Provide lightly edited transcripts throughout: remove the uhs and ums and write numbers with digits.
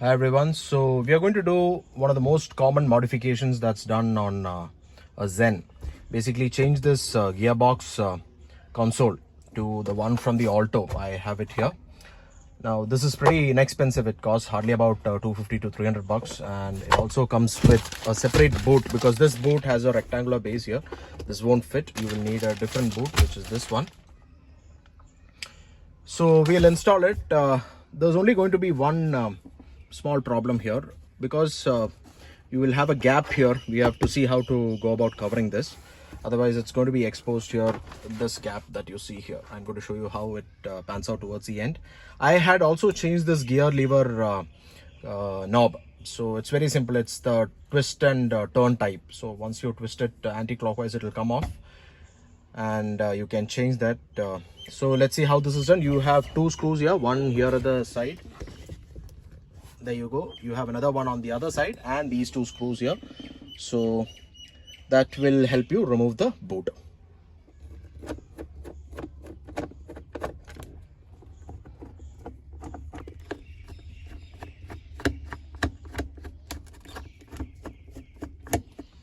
Hi everyone, so we are going to do one of the most common modifications that's done on a Zen. Basically change this gearbox console to the one from the Alto. I have it here. Now this is pretty inexpensive. It costs hardly about 250 to 300 bucks, and it also comes with a separate boot because this boot has a rectangular base here. This won't fit. You will need a different boot, which is this one. So we'll install it. There's only going to be one small problem here because you will have a gap here. We have to see how to go about covering this. Otherwise it's going to be exposed here, this gap that you see here. I'm going to show you how it pans out towards the end. I had also changed this gear lever knob. So it's very simple. It's the twist and turn type. So once you twist it anti-clockwise, it will come off, and you can change that. So let's see how this is done. You have two screws here, one here at the side. There you go. You have another one on the other side, and these two screws here. So that will help you remove the boot.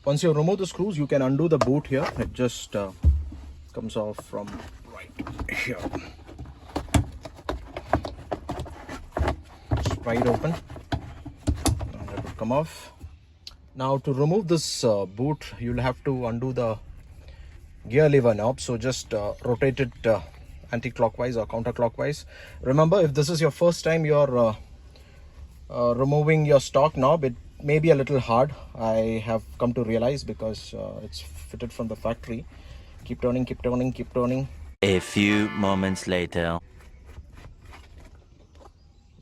Once you remove the screws, you can undo the boot here. It just comes off from right here. Just pry it open and it will come off. Now to remove this boot, you'll have to undo the gear lever knob. So just rotate it anti-clockwise or counterclockwise. Remember, if this is your first time you're removing your stock knob, it may be a little hard. I have come to realize because it's fitted from the factory. Keep turning, keep turning, keep turning. A few moments later.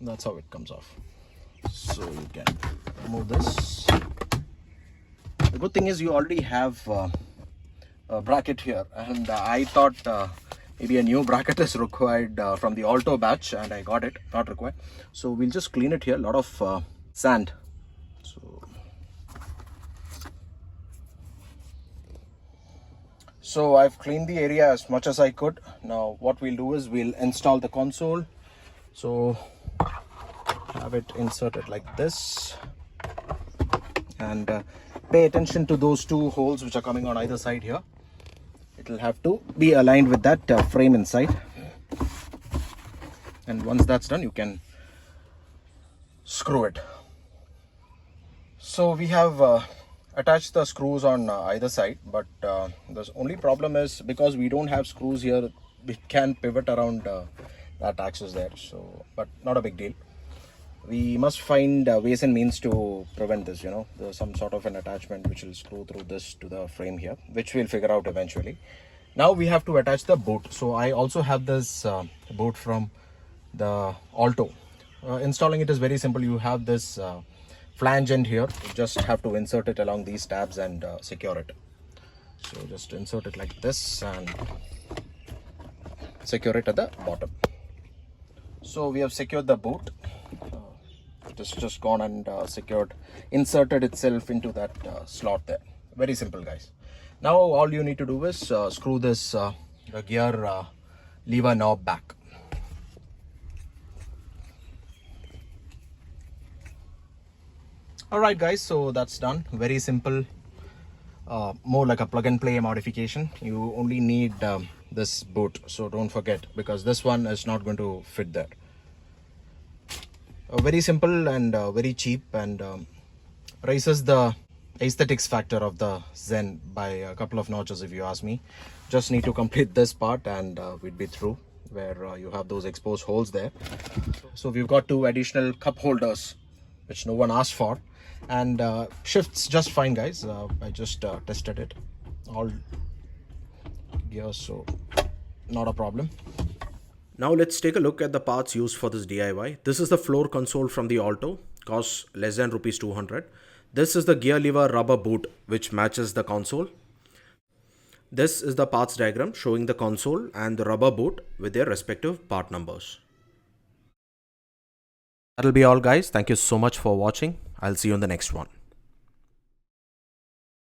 That's how it comes off. So you can remove this. The good thing is you already have a bracket here, and I thought maybe a new bracket is required from the Alto batch, and I got it, not required. So we'll just clean it here. A lot of sand. So I've cleaned the area as much as I could. Now what we'll do is we'll install the console. So have it inserted like this, and pay attention to those two holes which are coming on either side here. It will have to be aligned with that frame inside, and once that's done, you can screw it. So we have attached the screws on either side, but the only problem is because we don't have screws here, we can pivot around that axis there. So, but not a big deal. We must find ways and means to prevent this. There's some sort of an attachment which will screw through this to the frame here, which we'll figure out eventually. Now we have to attach the boot. So I also have this boot from the Alto. Installing it is very simple. You have this flange end here. You just have to insert it along these tabs and secure it. So just insert it like this and secure it at the bottom. So we have secured the boot. It has just gone and inserted itself into that slot there. Very simple, guys. Now all you need to do is screw this the gear lever knob back. Alright guys, so that's done. Very simple, more like a plug and play modification. You only need this boot, so don't forget, because this one is not going to fit there. Very simple and very cheap, and raises the aesthetics factor of the Zen by a couple of notches if you ask me. Just need to complete this part and we'd be through, where you have those exposed holes there. So we've got two additional cup holders which no one asked for, and shifts just fine, guys. I just tested it, all gears, so not a problem. Now let's take a look at the parts used for this DIY. This is the floor console from the Alto, costs less than rupees 200. This is the gear lever rubber boot which matches the console. This is the parts diagram showing the console and the rubber boot with their respective part numbers. That'll be all, guys. Thank you so much for watching. I'll see you in the next one.